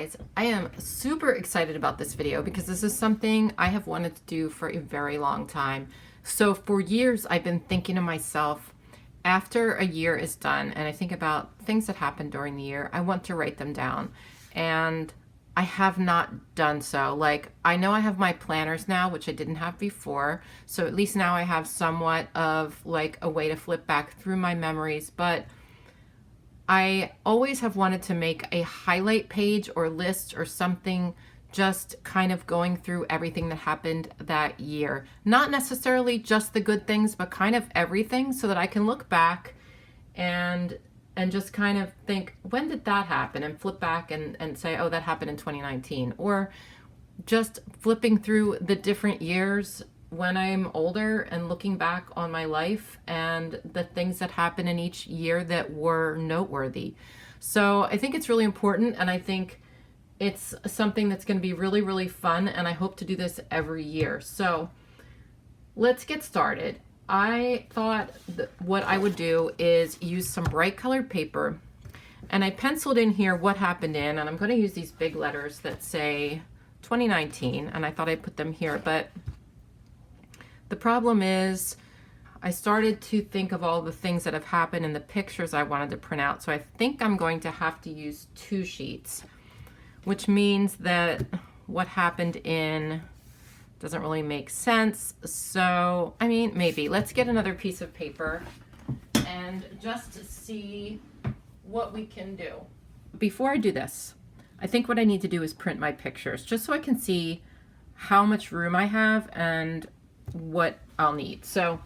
guys, I am super excited about this video because this is something I have wanted to do for a very long time. So for years I've been thinking to myself, after a year is done and I think about things that happened during the year, I want to write them down. And I have not done so. Like, I know I have my planners now, which I didn't have before. So at least now I have somewhat of like a way to flip back through my memories, but I always have wanted to make a highlight page or list or something, just kind of going through everything that happened that year. Not necessarily just the good things, but kind of everything, so that I can look back and just kind of think, when did that happen? And flip back and say, oh, that happened in 2019. Or just flipping through the different years when I'm older and looking back on my life and the things that happened in each year that were noteworthy. So I think it's really important, and I think it's something that's going to be really, really fun, and I hope to do this every year. So let's get started. I thought that what I would do is use some bright colored paper, and I penciled in here what happened in, and I'm going to use these big letters that say 2019, and I thought I'd put them here, but the problem is I started to think of all the things that have happened in the pictures I wanted to print out. So I think I'm going to have to use 2 sheets, which means that what happened in doesn't really make sense. So, I mean, maybe. Let's get another piece of paper and just see what we can do. Before I do this, I think what I need to do is print my pictures, just so I can see how much room I have and what I'll need. So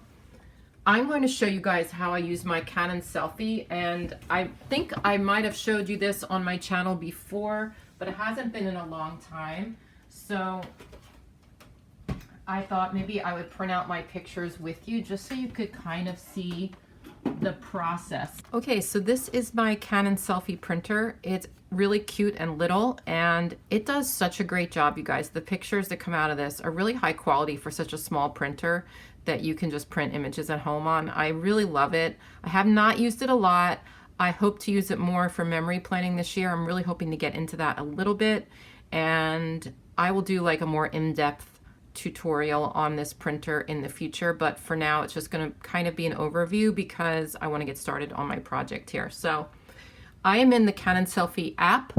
I'm going to show you guys how I use my Canon Selphy, and I think I might have showed you this on my channel before, but it hasn't been in a long time. So I thought maybe I would print out my pictures with you just so you could kind of see the process. Okay, so this is my Canon Selphy printer. It's really cute and little, and it does such a great job, you guys. The pictures that come out of this are really high quality for such a small printer that you can just print images at home on. I really love it. I have not used it a lot. I hope to use it more for memory planning this year. I'm really hoping to get into that a little bit, and I will do like a more in-depth tutorial on this printer in the future, but for now it's just going to kind of be an overview because I want to get started on my project here. So I am in the Canon Selphy app,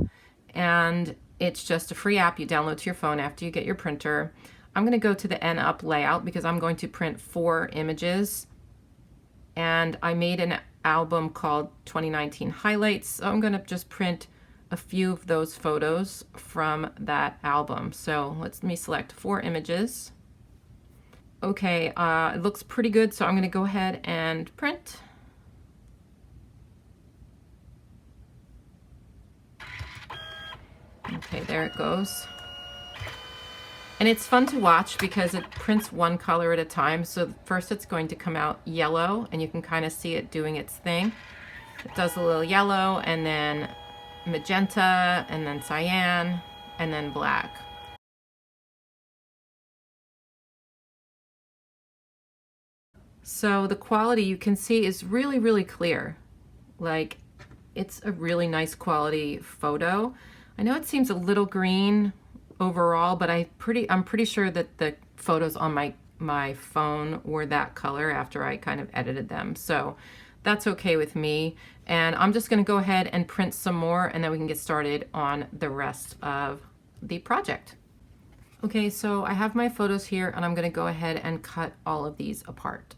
and it's just a free app you download to your phone after you get your printer. I'm going to go to the N up layout because I'm going to print 4 images, and I made an album called 2019 Highlights, so I'm going to just print a few of those photos from that album. So let me select 4 images. Okay, it looks pretty good, so I'm going to go ahead and print. Okay, there it goes. And it's fun to watch because it prints one color at a time. So first it's going to come out yellow, and you can kind of see it doing its thing. It does a little yellow, and then magenta, and then cyan, and then black. So the quality you can see is really, really clear. Like, it's a really nice quality photo. I know it seems a little green overall, but I'm pretty sure that the photos on my phone were that color after I kind of edited them. So that's okay with me. And I'm just going to go ahead and print some more, and then we can get started on the rest of the project. Okay, so I have my photos here, and I'm going to go ahead and cut all of these apart.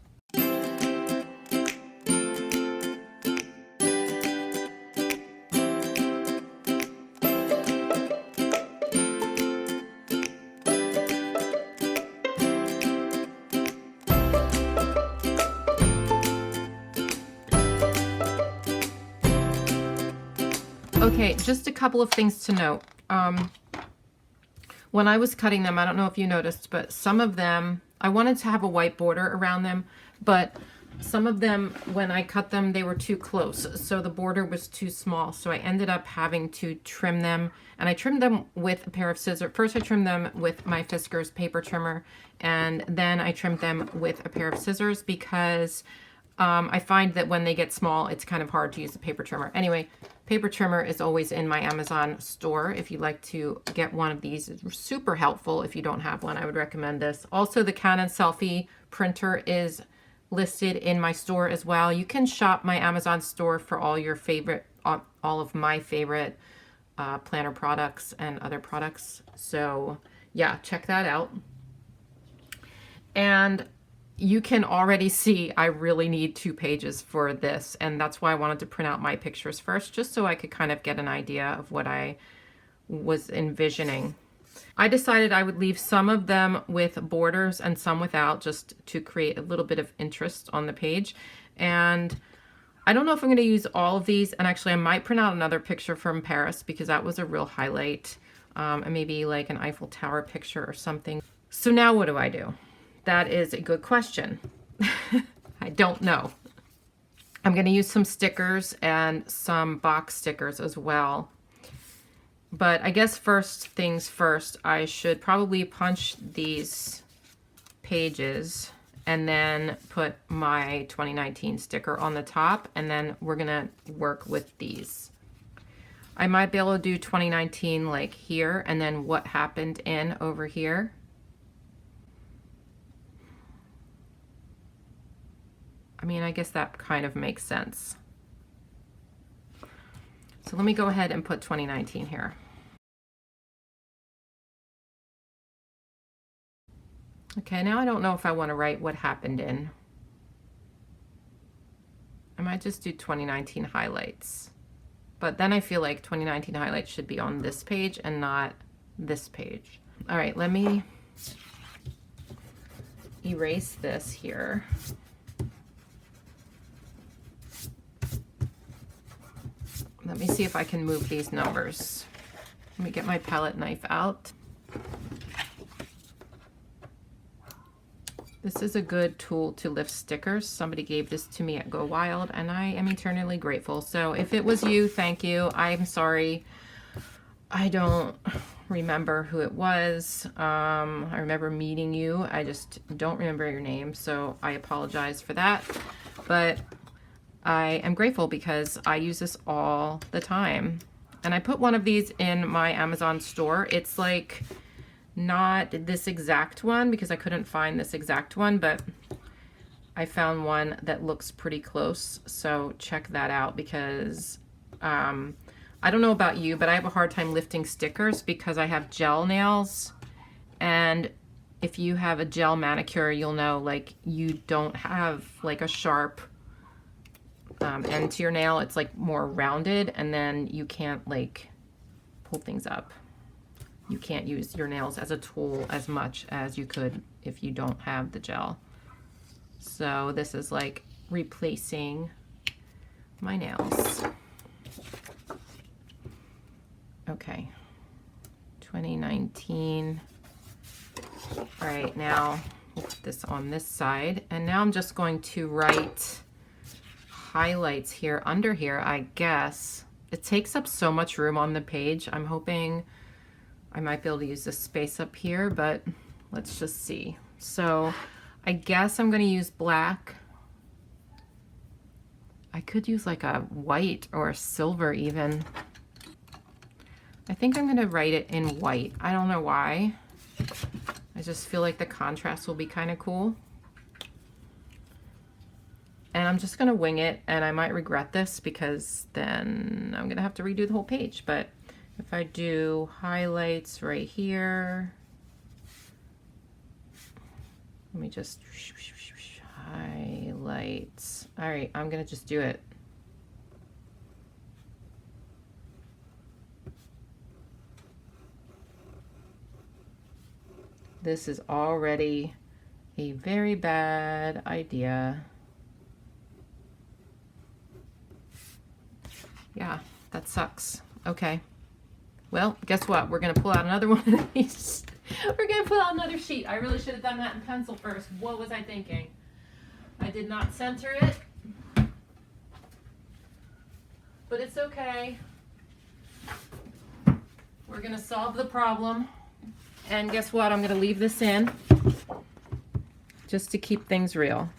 Okay, just a couple of things to note. When I was cutting them, I don't know if you noticed, but some of them, I wanted to have a white border around them, but some of them, when I cut them, they were too close, so the border was too small. So I ended up having to trim them, and I trimmed them with a pair of scissors. First I trimmed them with my Fiskars paper trimmer, and then I trimmed them with a pair of scissors because I find that when they get small, it's kind of hard to use the paper trimmer. Anyway, paper trimmer is always in my Amazon store. If you'd like to get one of these, it's super helpful. If you don't have one, I would recommend this. Also, the Canon Selphy printer is listed in my store as well. You can shop my Amazon store for all your favorite, all of my favorite planner products and other products. So yeah, check that out. And you can already see I really need 2 pages for this, and that's why I wanted to print out my pictures first, just so I could kind of get an idea of what I was envisioning. I decided I would leave some of them with borders and some without, just to create a little bit of interest on the page. And I don't know if I'm going to use all of these, and actually I might print out another picture from Paris because that was a real highlight, and maybe like an Eiffel Tower picture or something. So now what do I do? That is a good question. I don't know. I'm going to use some stickers and some box stickers as well. But I guess first things first, I should probably punch these pages and then put my 2019 sticker on the top, and then we're going to work with these. I might be able to do 2019 like here, and then what happened in over here. I mean, I guess that kind of makes sense. So let me go ahead and put 2019 here. Okay, now I don't know if I want to write what happened in. I might just do 2019 highlights. But then I feel like 2019 highlights should be on this page and not this page. All right, let me erase this here. Let me see if I can move these numbers. Let me get my palette knife out. This is a good tool to lift stickers. Somebody gave this to me at Go Wild, and I am eternally grateful. So if it was you, thank you. I'm sorry. I don't remember who it was. I remember meeting you. I just don't remember your name, so I apologize for that. But I am grateful because I use this all the time. And I put one of these in my Amazon store. It's like not this exact one because I couldn't find this exact one, but I found one that looks pretty close. So check that out because I don't know about you, but I have a hard time lifting stickers because I have gel nails. And if you have a gel manicure, you'll know like you don't have like a sharp end to your nail. It's like more rounded, and then you can't like pull things up. You can't use your nails as a tool as much as you could if you don't have the gel. So this is like replacing my nails. Okay, 2019. All right, now we'll put this on this side, and now I'm just going to write highlights here under here, I guess. It takes up so much room on the page. I'm hoping I might be able to use this space up here, but let's just see. So I guess I'm going to use black. I could use like a white or a silver even. I think I'm going to write it in white. I don't know why. I just feel like the contrast will be kind of cool. And I'm just going to wing it, and I might regret this because then I'm going to have to redo the whole page. But if I do highlights right here, let me just highlights. All right, I'm going to just do it. This is already a very bad idea. Yeah, that sucks. Okay. Well, guess what? We're going to pull out another one of these. We're going to pull out another sheet. I really should have done that in pencil first. What was I thinking? I did not center it. But it's okay. We're going to solve the problem. And guess what? I'm going to leave this in just to keep things real.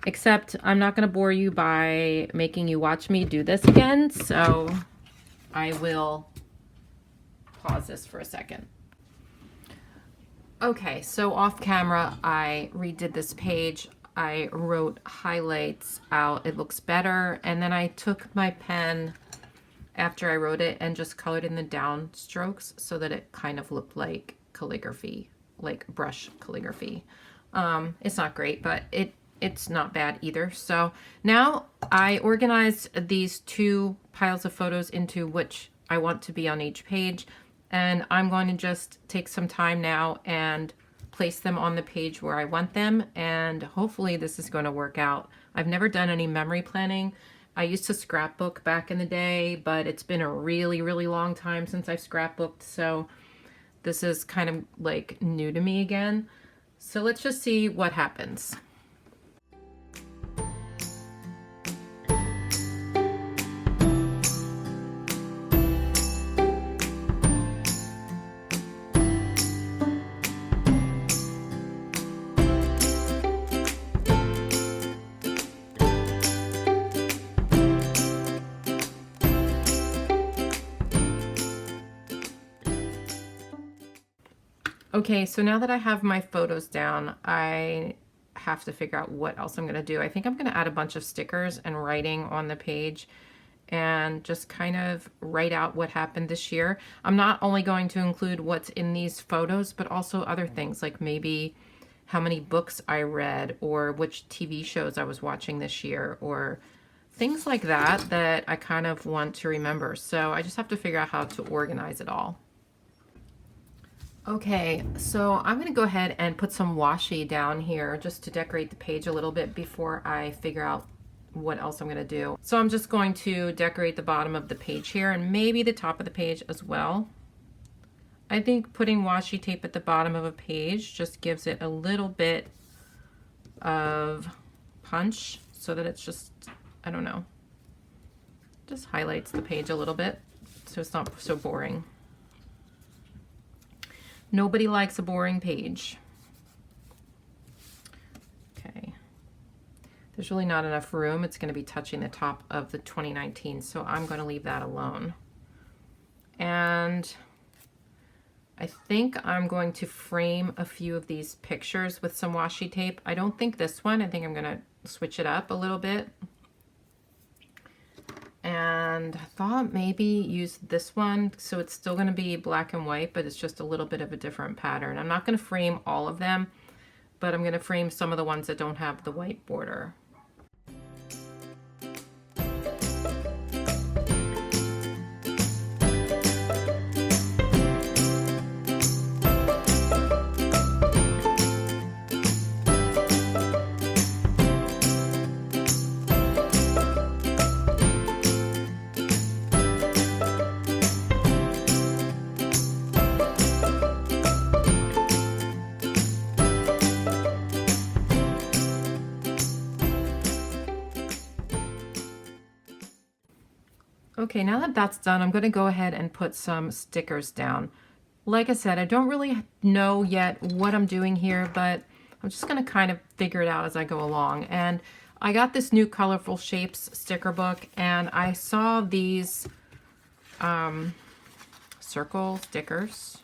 Except I'm not going to bore you by making you watch me do this again, so I will pause this for a second. Okay, so off camera, I redid this page. I wrote highlights out. It looks better. And then I took my pen after I wrote it and just colored in the down strokes so that it kind of looked like calligraphy, like brush calligraphy. It's not great, but it's not bad either. So now I organized these two piles of photos into which I want to be on each page. And I'm going to just take some time now and place them on the page where I want them. And hopefully this is going to work out. I've never done any memory planning. I used to scrapbook back in the day, but it's been a really, really long time since I've scrapbooked. So this is kind of like new to me again. So let's just see what happens. Okay, so now that I have my photos down, I have to figure out what else I'm going to do. I think I'm going to add a bunch of stickers and writing on the page and just kind of write out what happened this year. I'm not only going to include what's in these photos, but also other things like maybe how many books I read or which TV shows I was watching this year or things like that that I kind of want to remember. So I just have to figure out how to organize it all. Okay, so I'm going to go ahead and put some washi down here just to decorate the page a little bit before I figure out what else I'm going to do. So I'm just going to decorate the bottom of the page here and maybe the top of the page as well. I think putting washi tape at the bottom of a page just gives it a little bit of punch so that it's just, I don't know, just highlights the page a little bit so it's not so boring. Nobody likes a boring page. Okay. There's really not enough room. It's going to be touching the top of the 2019, so I'm going to leave that alone. And I think I'm going to frame a few of these pictures with some washi tape. I don't think this one. I think I'm going to switch it up a little bit. And I thought maybe use this one, so it's still going to be black and white, but it's just a little bit of a different pattern. I'm not going to frame all of them, but I'm going to frame some of the ones that don't have the white border. Okay, now that that's done, I'm going to go ahead and put some stickers down. Like I said, I don't really know yet what I'm doing here, but I'm just going to kind of figure it out as I go along. And I got this new Colorful Shapes sticker book, and I saw these circle stickers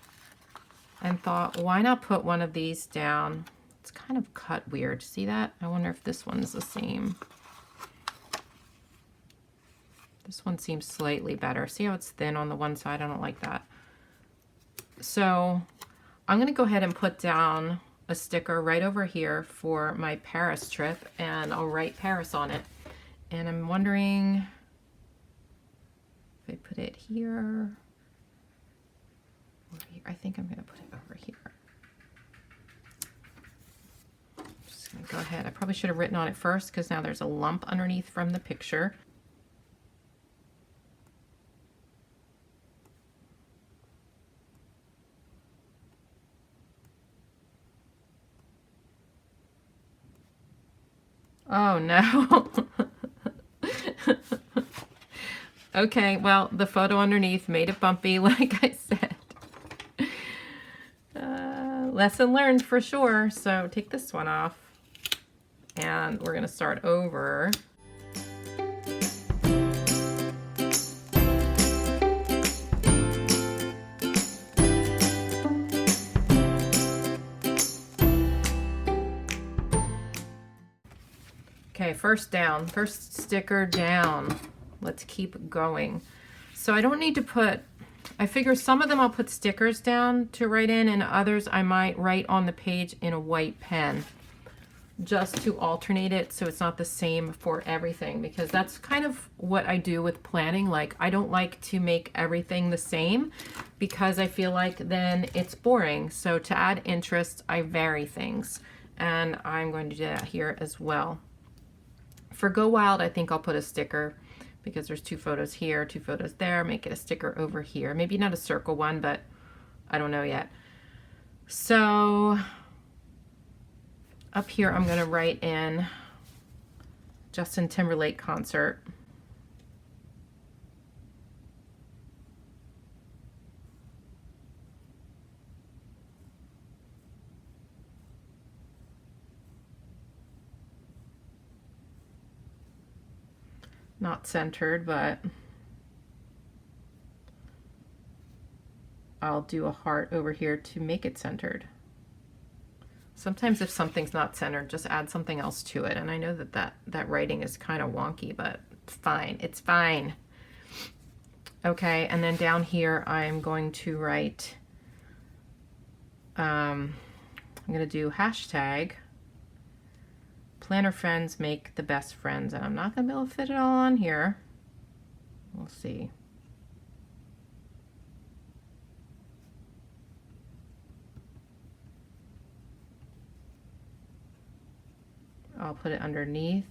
and thought, why not put one of these down? It's kind of cut weird. See that? I wonder if this one's the same. This one seems slightly better. See how it's thin on the one side? I don't like that. So I'm going to go ahead and put down a sticker right over here for my Paris trip, and I'll write Paris on it. And I'm wondering if I put it here or here. I think I'm going to put it over here. I'm just going to go ahead. I probably should have written on it first because now there's a lump underneath from the picture. Oh no. Okay, well, the photo underneath made it bumpy, like I said. Lesson learned for sure. So take this one off. and we're gonna start over. Okay, first sticker down. Let's keep going. So I don't need to put, I figure some of them I'll put stickers down to write in, and others I might write on the page in a white pen, just to alternate it so it's not the same for everything, because that's kind of what I do with planning. Like, I don't like to make everything the same because I feel like then it's boring. So to add interest, I vary things, and I'm going to do that here as well. For Go Wild, I think I'll put a sticker because there's 2 photos here, 2 photos there. Make it a sticker over here. Maybe not a circle one, but I don't know yet. So up here, I'm going to write in Justin Timberlake concert. Not centered, but I'll do a heart over here to make it centered. Sometimes if something's not centered, just add something else to it. And I know that writing is kind of wonky, but it's fine. It's fine. Okay, and then down here I'm going to write, I'm going to do hashtag planner friends make the best friends, and I'm not going to be able to fit it all on here. We'll see. I'll put it underneath.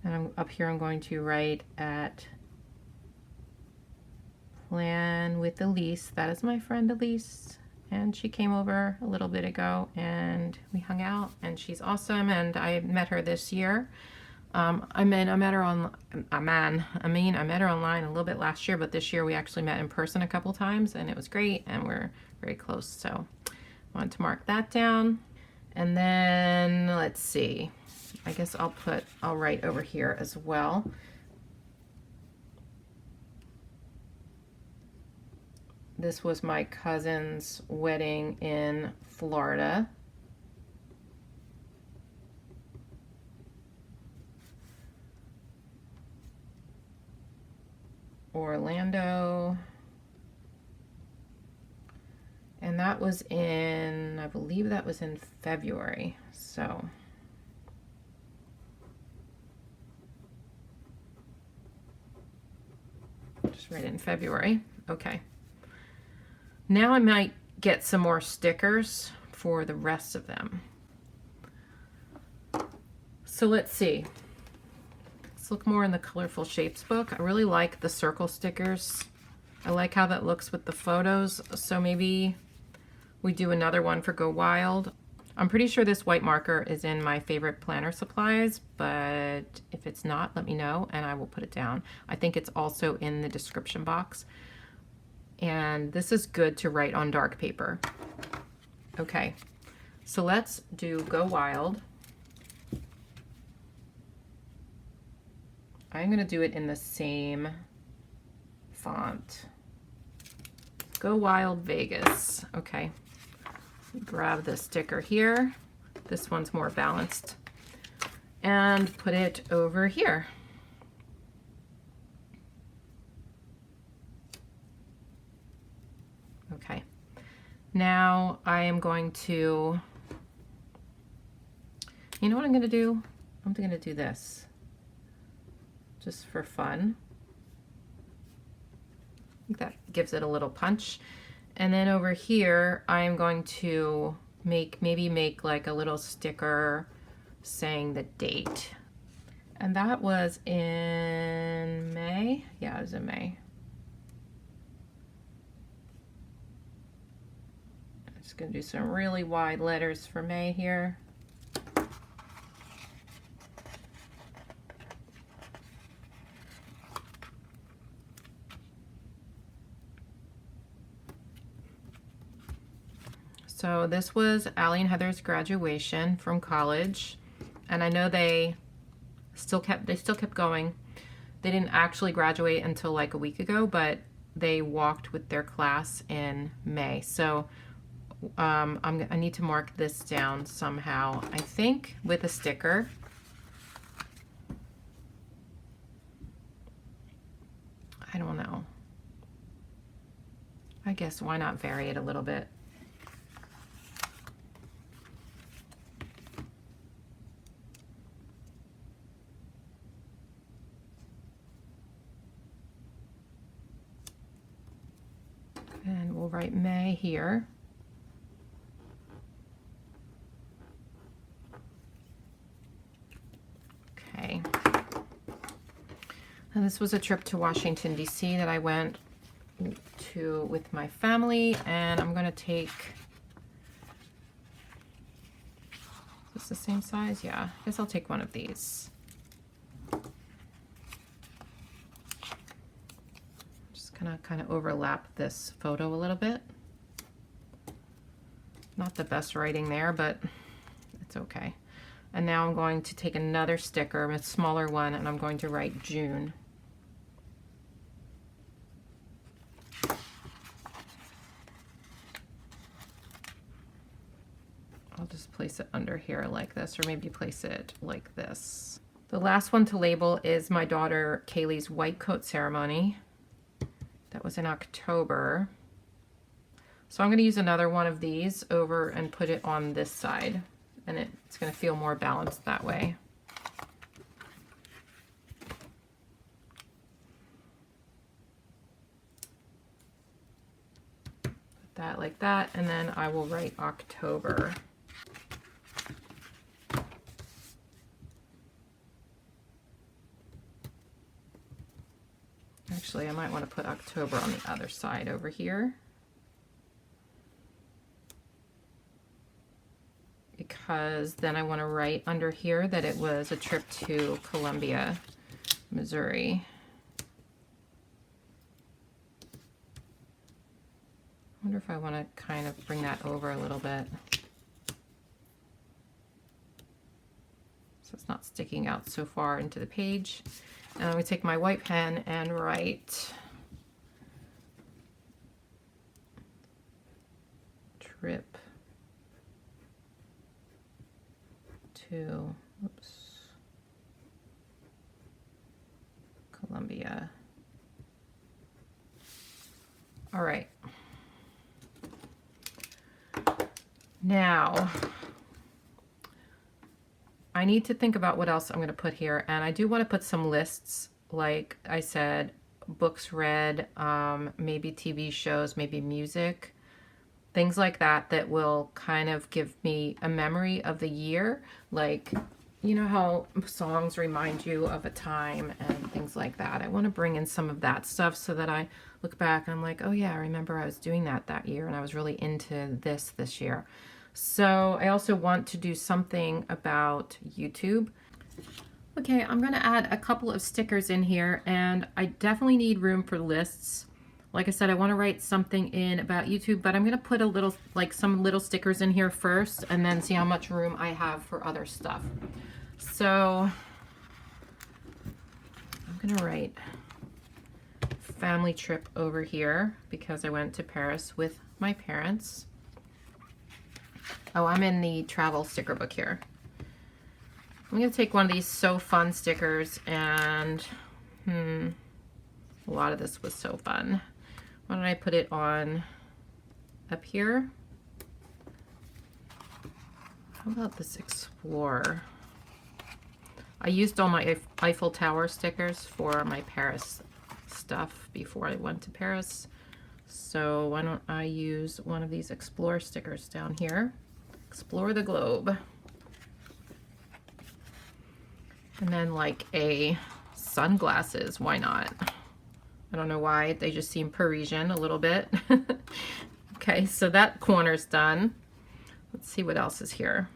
And up here I'm going to write at Plan with Elise. That is my friend Elise, and she came over a little bit ago and we hung out, and she's awesome, and I met her this year. I met her online a little bit last year, but this year we actually met in person a couple times, and it was great, and we're very close, so I wanted to mark that down. And then let's see, I guess I'll write over here as well. This was my cousin's wedding in Florida. Orlando. And that was in, I believe that was in February. So just write in February. Okay. Now I might get some more stickers for the rest of them. So let's see. Let's look more in the Colorful Shapes book. I really like the circle stickers. I like how that looks with the photos. So maybe we do another one for Go Wild. I'm pretty sure this white marker is in my favorite planner supplies, but if it's not, let me know and I will put it down. I think it's also in the description box. And this is good to write on dark paper. Okay, so let's do Go Wild. I'm gonna do it in the same font. Go Wild Vegas. Okay, grab the sticker here. This one's more balanced. And put it over here. Okay, now I am going to, you know what I'm going to do? I'm going to do this just for fun. I think that gives it a little punch. And then over here, I'm going to maybe make like a little sticker saying the date. And that was in May. Yeah, it was in May. Just gonna do some really wide letters for May here. So this was Allie and Heather's graduation from college, and I know they still kept going. They didn't actually graduate until like a week ago, but they walked with their class in May. So I need to mark this down somehow, I think with a sticker. I don't know. I guess why not vary it a little bit? And we'll write May here. Okay. And this was a trip to Washington, D.C. that I went to with my family, and I'm going to take, is this the same size? Yeah, I guess I'll take one of these. Just gonna kind of overlap this photo a little bit. Not the best writing there, but it's okay. And now I'm going to take another sticker, a smaller one, and I'm going to write June. I'll just place it under here like this, or maybe place it like this. The last one to label is my daughter Kaylee's white coat ceremony. That was in October. So I'm going to use another one of these over and put it on this side, and it's going to feel more balanced that way. Put that like that, and then I will write October. Actually, I might want to put October on the other side over here, because then I want to write under here that it was a trip to Columbia, Missouri. I wonder if I want to kind of bring that over a little bit so it's not sticking out so far into the page. And I'm going to take my white pen and write trip to, Columbia. All right. Now, I need to think about what else I'm going to put here, and I do want to put some lists, like I said, books read, maybe TV shows, maybe music, things like that, that will kind of give me a memory of the year. Like, you know how songs remind you of a time and things like that. I want to bring in some of that stuff so that I look back and I'm like, oh yeah, I remember I was doing that year, and I was really into this year. So I also want to do something about YouTube. Okay, I'm going to add a couple of stickers in here, and I definitely need room for lists. Like I said, I want to write something in about YouTube, but I'm going to put a little, like some little stickers in here first, and then see how much room I have for other stuff. So I'm going to write family trip over here because I went to Paris with my parents. Oh, I'm in the travel sticker book here. I'm going to take one of these So Fun stickers, and a lot of this was so fun. Why don't I put it on up here? How about this Explore? I used all my Eiffel Tower stickers for my Paris stuff before I went to Paris. So why don't I use one of these Explore stickers down here? Explore the globe. And then like a sunglasses, why not? I don't know why, they just seem Parisian a little bit. Okay, so that corner's done. Let's see what else is here.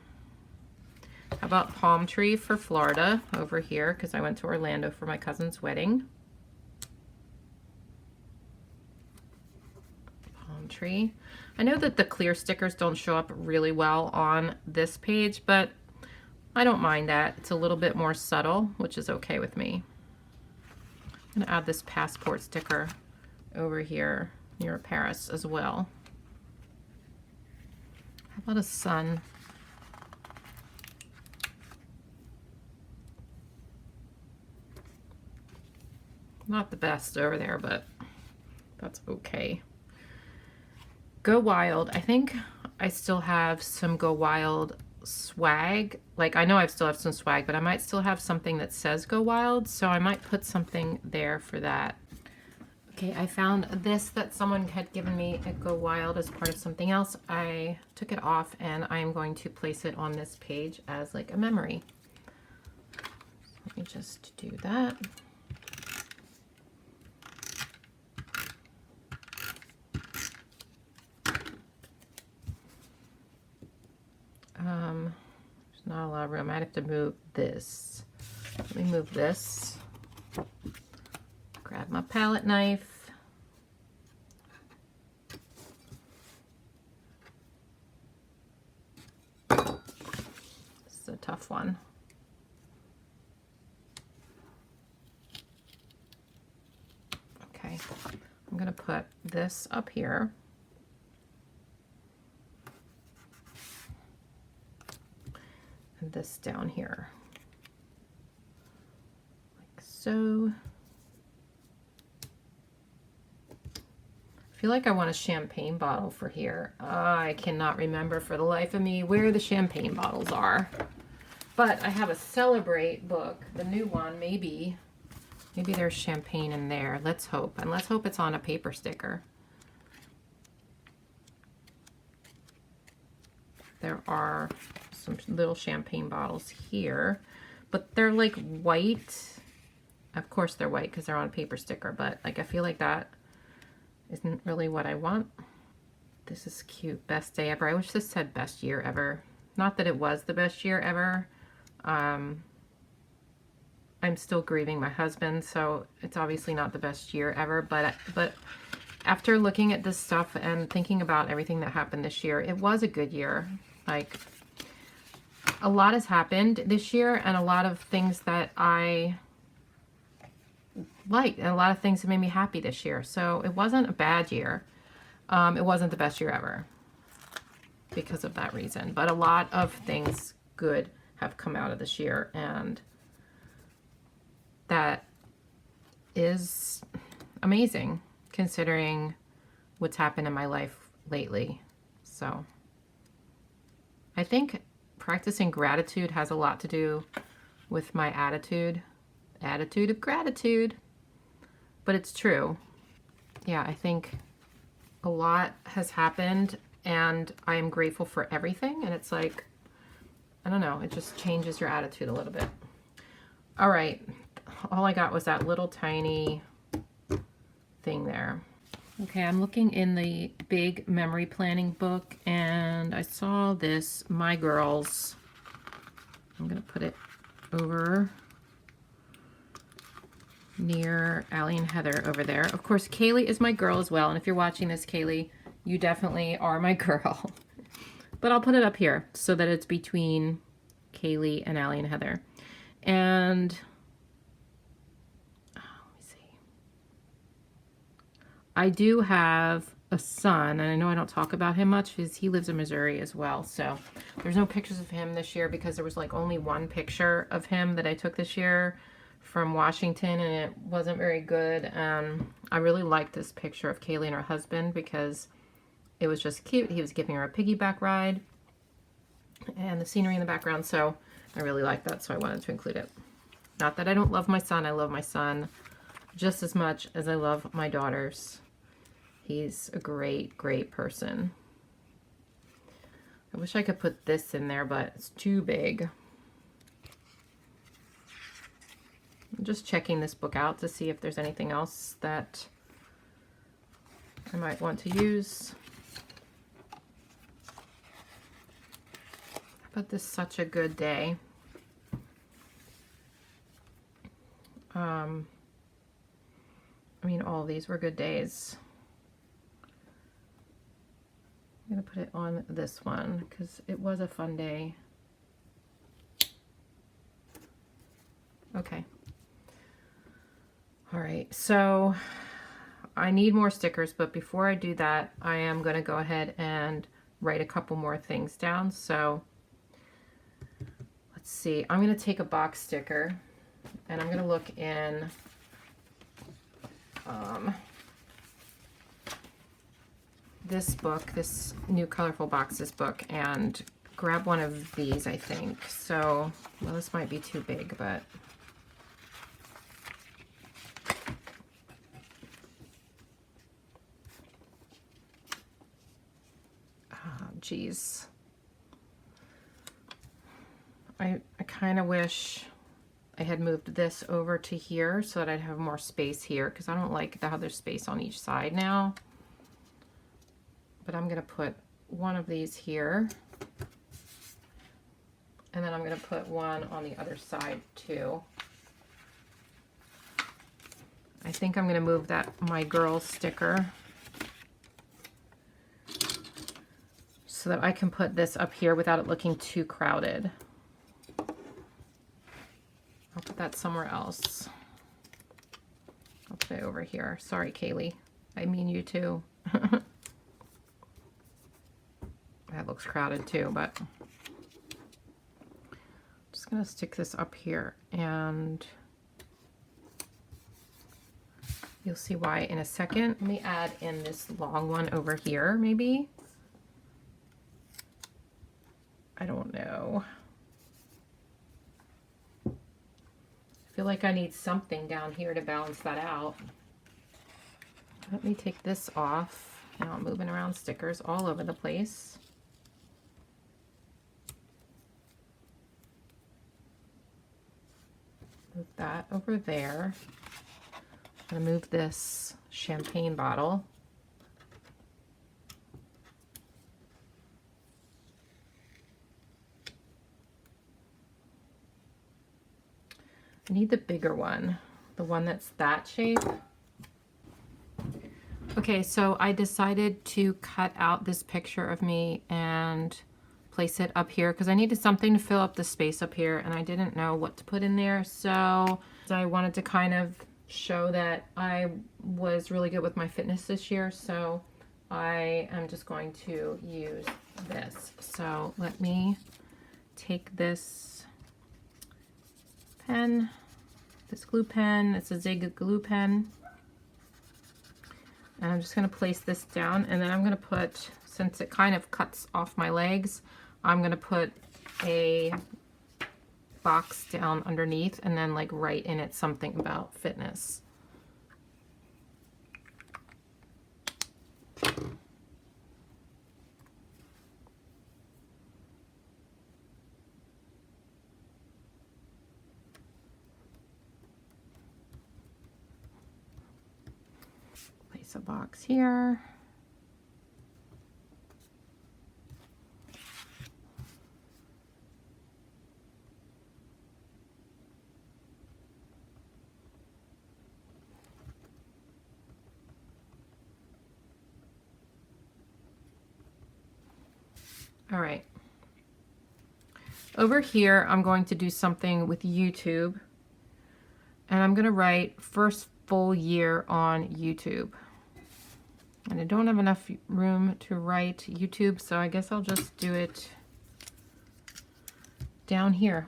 How about palm tree for Florida over here, because I went to Orlando for my cousin's wedding. Palm tree. I know that the clear stickers don't show up really well on this page, but I don't mind that. It's a little bit more subtle, which is okay with me. I'm gonna add this passport sticker over here near Paris as well. How about a sun? Not the best over there, but that's okay. Go Wild. I think I still have some Go Wild swag. Like, I know I still have some swag, but I might still have something that says Go Wild, so I might put something there for that. Okay, I found this that someone had given me at Go Wild as part of something else. I took it off and I am going to place it on this page as like a memory. Let me just do that. There's not a lot of room. I'd have to move this. Let me move this. Grab my palette knife. This is a tough one. Okay, I'm gonna put this up here. And this down here, like so. I feel like I want a champagne bottle for here. I cannot remember for the life of me where the champagne bottles are. But I have a Celebrate book, the new one, maybe there's champagne in there. Let's hope, and let's hope it's on a paper sticker. There are some little champagne bottles here, but they're like white. Of course they're white because they're on a paper sticker, but like I feel like that isn't really what I want. This is cute. Best day ever. I wish this said best year ever. Not that it was the best year ever. I'm still grieving my husband, so it's obviously not the best year ever, but after looking at this stuff and thinking about everything that happened this year, it was a good year. Like, a lot has happened this year, and a lot of things that I liked, and a lot of things that made me happy this year. So it wasn't a bad year. It wasn't the best year ever because of that reason. But a lot of things good have come out of this year, and that is amazing considering what's happened in my life lately. So I think practicing gratitude has a lot to do with my attitude of gratitude, but it's true. Yeah, I think a lot has happened and I am grateful for everything, and it's like, I don't know, it just changes your attitude a little bit. All right, all I got was that little tiny thing there. Okay, I'm looking in the big memory planning book and I saw this My Girls. I'm gonna put it over near Allie and Heather over there. Of course, Kaylee is my girl as well, and if you're watching this, Kaylee, you definitely are my girl. But I'll put it up here so that it's between Kaylee and Allie and Heather. And let me see. I do have a son, and I know I don't talk about him much because he lives in Missouri as well. So there's no pictures of him this year because there was like only one picture of him that I took this year from Washington, and it wasn't very good. I really liked this picture of Kaylee and her husband because it was just cute. He was giving her a piggyback ride and the scenery in the background, so I really liked that, so I wanted to include it. Not that I don't love my son. I love my son just as much as I love my daughters. He's a great, great person. I wish I could put this in there, but it's too big. I'm just checking this book out to see if there's anything else that I might want to use. How about this Such a Good Day? I mean, all of these were good days. gonna put it on this one because it was a fun day. Okay. All right, so I need more stickers, but before I do that, I am gonna go ahead and write a couple more things down. So let's see, I'm gonna take a box sticker and I'm gonna look in this book, this New Colorful Boxes book, and grab one of these, I think. So, well, this might be too big, but geez. I kind of wish I had moved this over to here so that I'd have more space here, because I don't like how there's space on each side now. But I'm going to put one of these here, and then I'm going to put one on the other side too. I think I'm going to move that My Girl sticker so that I can put this up here without it looking too crowded. I'll put that somewhere else. I'll put it over here. Sorry, Kaylee. I mean you too. That looks crowded too, but I'm just gonna stick this up here, and you'll see why in a second. Let me add in this long one over here, maybe. I don't know. I feel like I need something down here to balance that out. Let me take this off. Now I'm moving around stickers all over the place. Move that over there. I'm gonna move this champagne bottle. I need the bigger one, the one that's that shape. Okay, so I decided to cut out this picture of me and place it up here because I needed something to fill up the space up here, and I didn't know what to put in there. So I wanted to kind of show that I was really good with my fitness this year. So I am just going to use this. So let me take this pen, this glue pen. It's a Zig Glue Pen. And I'm just going to place this down, and then I'm going to put, since it kind of cuts off my legs, I'm going to put a box down underneath and then like write in it something about fitness. Place a box here. All right. Over here, I'm going to do something with YouTube, and I'm going to write first full year on YouTube. And I don't have enough room to write YouTube, so I guess I'll just do it down here.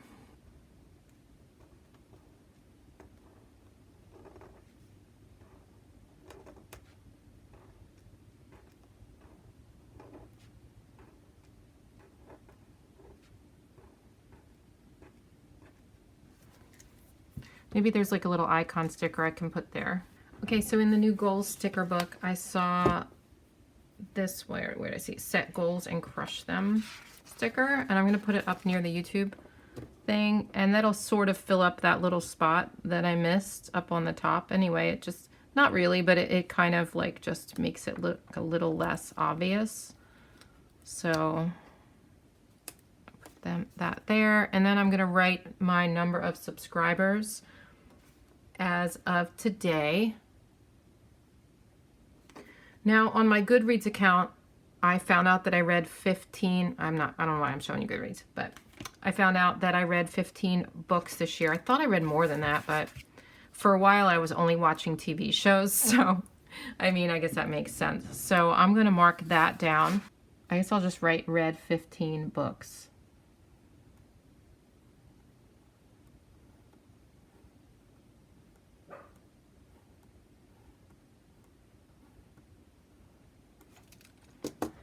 Maybe there's like a little icon sticker I can put there. Okay, so in the new goals sticker book, I saw this, where did I see? Set goals and crush them sticker, and I'm gonna put it up near the YouTube thing, and that'll sort of fill up that little spot that I missed up on the top. Anyway, it just, not really, but it kind of like just makes it look a little less obvious. So put that there, and then I'm gonna write my number of subscribers as of today. Now on my Goodreads account, I found out that I read 15, I don't know why I'm showing you Goodreads, but I found out that I read 15 books this year. I thought I read more than that, but for a while I was only watching TV shows, so I mean, I guess that makes sense. So I'm going to mark that down. I guess I'll just write read 15 books.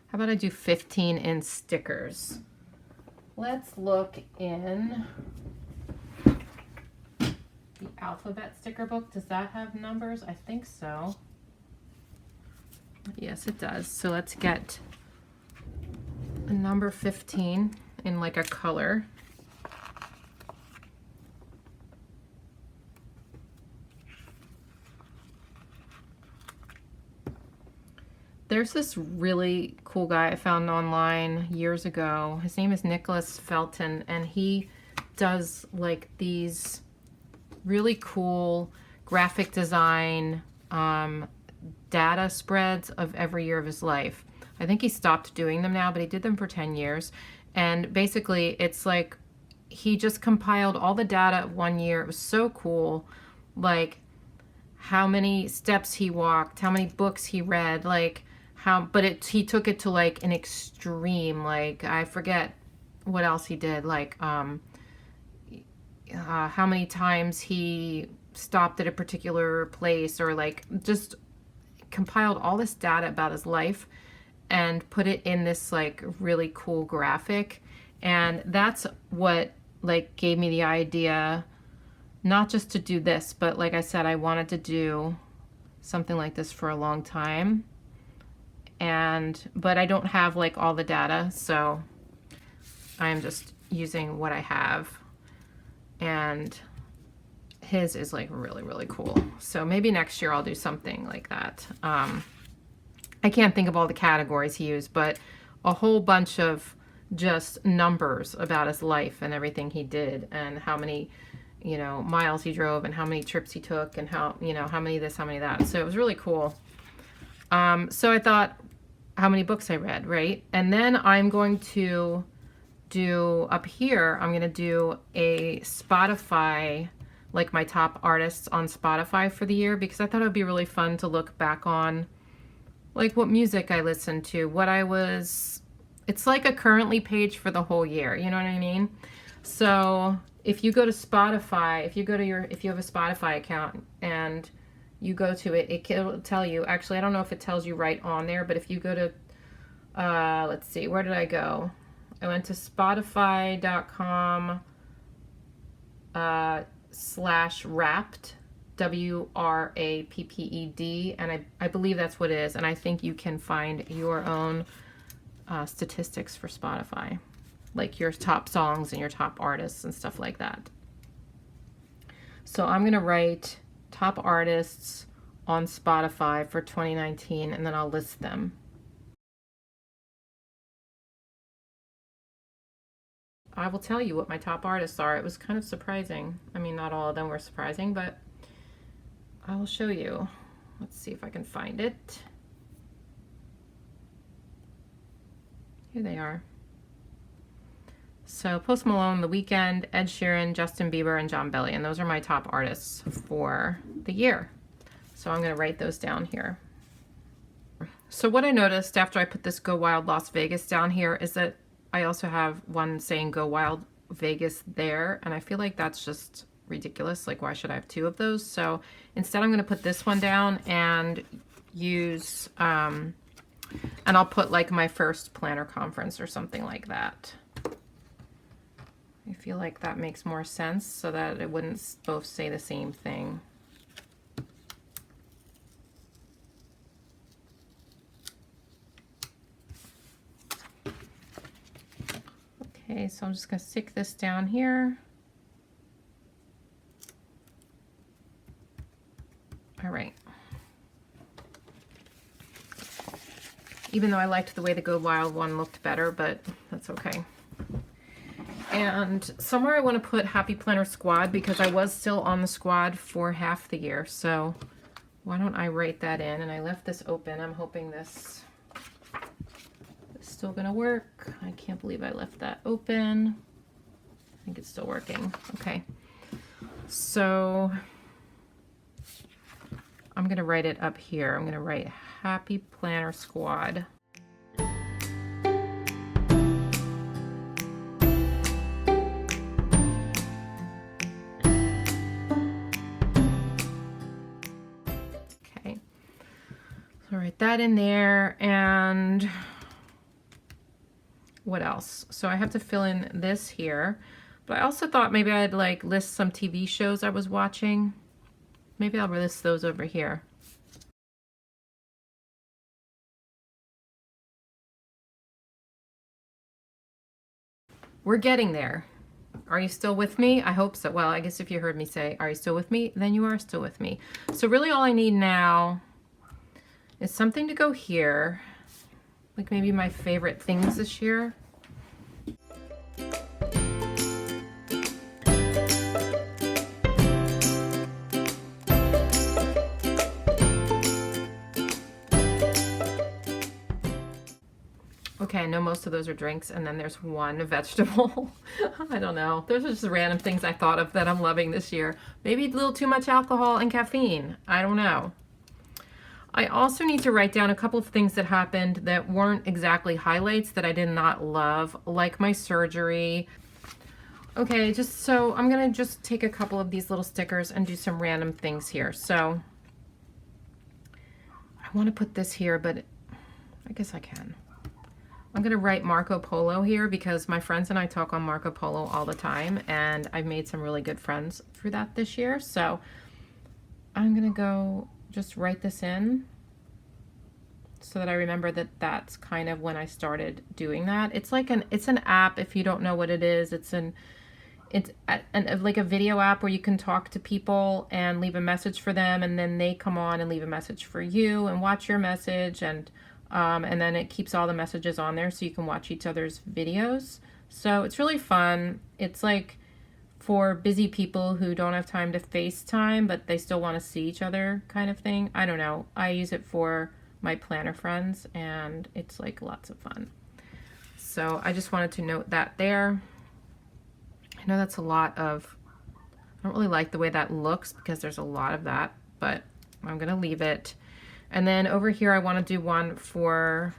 How about I do 15 in stickers? Let's look in the alphabet sticker book. Does that have numbers? I think so. Yes, it does. So let's get a number 15 in like a color. There's this really cool guy I found online years ago. His name is Nicholas Felton, and he does like these really cool graphic design data spreads of every year of his life. I think he stopped doing them now, but he did them for 10 years. And basically, it's like he just compiled all the data of one year. It was so cool. Like how many steps he walked, how many books he read, like but he took it to like an extreme, like I forget what else he did, like how many times he stopped at a particular place, or like just compiled all this data about his life and put it in this like really cool graphic. And that's what like gave me the idea, not just to do this, but like I said, I wanted to do something like this for a long time. But I don't have like all the data, so I'm just using what I have. And his is like really, really cool. So maybe next year I'll do something like that. I can't think of all the categories he used, but a whole bunch of just numbers about his life and everything he did, and how many, you know, miles he drove, and how many trips he took, and how, you know, how many this, how many that. So it was really cool. So I thought, how many books I read, right? And then I'm going to do up here, I'm going to do a Spotify, like my top artists on Spotify for the year, because I thought it would be really fun to look back on like what music I listened to, it's like a currently page for the whole year, you know what I mean? So if you go to Spotify, if you have a Spotify account and you go to it, it'll tell you, actually, I don't know if it tells you right on there, but if you go to, let's see, where did I go? I went to spotify.com /wrapped, WRAPPED, and I believe that's what it is, and I think you can find your own statistics for Spotify, like your top songs and your top artists and stuff like that. So I'm going to write top artists on Spotify for 2019, and then I'll list them. I will tell you what my top artists are. It was kind of surprising. I mean, not all of them were surprising, but I will show you. Let's see if I can find it. Here they are. So Post Malone, The Weeknd, Ed Sheeran, Justin Bieber, and John Bellion. Those are my top artists for the year. So I'm going to write those down here. So what I noticed after I put this Go Wild Las Vegas down here is that I also have one saying Go Wild Vegas there, and I feel like that's just ridiculous. Like, why should I have two of those? So instead I'm going to put this one down and use, and I'll put like my first planner conference or something like that. I feel like that makes more sense so that it wouldn't both say the same thing. Okay, so I'm just going to stick this down here. All right. Even though I liked the way the Go Wild one looked better, but that's okay. And somewhere I want to put Happy Planner Squad, because I was still on the squad for half the year. So why don't I write that in? And I left this open. I'm hoping this still gonna work. I can't believe I left that open. I think it's still working. Okay. So I'm gonna write it up here. I'm gonna write Happy Planner Squad. Okay. So write that in there, and what else? So I have to fill in this here, but I also thought maybe I'd like list some TV shows I was watching. Maybe I'll list those over here. We're getting there. Are you still with me? I hope so. Well, I guess if you heard me say, are you still with me? Then you are still with me. So really all I need now is something to go here. Like maybe my favorite things this year. Okay, I know most of those are drinks, and then there's one vegetable. I don't know. Those are just random things I thought of that I'm loving this year. Maybe a little too much alcohol and caffeine. I don't know. I also need to write down a couple of things that happened that weren't exactly highlights that I did not love, like my surgery. Okay, just so I'm gonna just take a couple of these little stickers and do some random things here. So I want to put this here, but I guess I can. I'm gonna write Marco Polo here because my friends and I talk on Marco Polo all the time, and I've made some really good friends through that this year. So I'm gonna go just write this in so that I remember that that's kind of when I started doing that. It's like it's an app. If you don't know what it is, it's like a video app where you can talk to people and leave a message for them, and then they come on and leave a message for you and watch your message, and then it keeps all the messages on there so you can watch each other's videos. So it's really fun. It's like for busy people who don't have time to FaceTime, but they still want to see each other kind of thing. I don't know. I use it for my planner friends, and it's like lots of fun. So I just wanted to note that there. I know that's a lot of, I don't really like the way that looks because there's a lot of that, but I'm going to leave it. And then over here, I want to do one for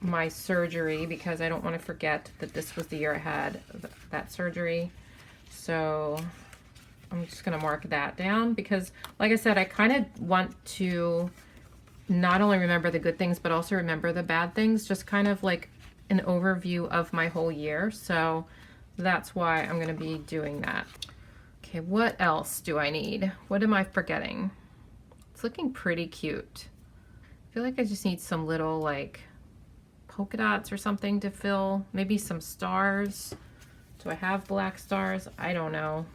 my surgery because I don't want to forget that this was the year I had that surgery. So I'm just going to mark that down because, like I said, I kind of want to not only remember the good things, but also remember the bad things, just kind of like an overview of my whole year. So that's why I'm going to be doing that. Okay, what else do I need? What am I forgetting? It's looking pretty cute. I feel like I just need some little like polka dots or something to fill. Maybe some stars. Do I have black stars? I don't know.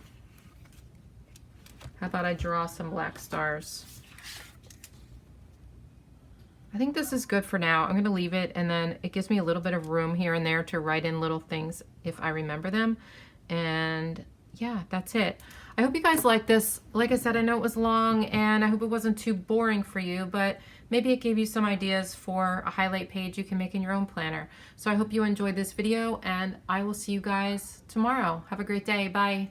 How about I draw some black stars? I think this is good for now. I'm going to leave it, and then it gives me a little bit of room here and there to write in little things if I remember them. And yeah, that's it. I hope you guys like this. Like I said, I know it was long, and I hope it wasn't too boring for you, but maybe it gave you some ideas for a highlight page you can make in your own planner. So I hope you enjoyed this video, and I will see you guys tomorrow. Have a great day. Bye.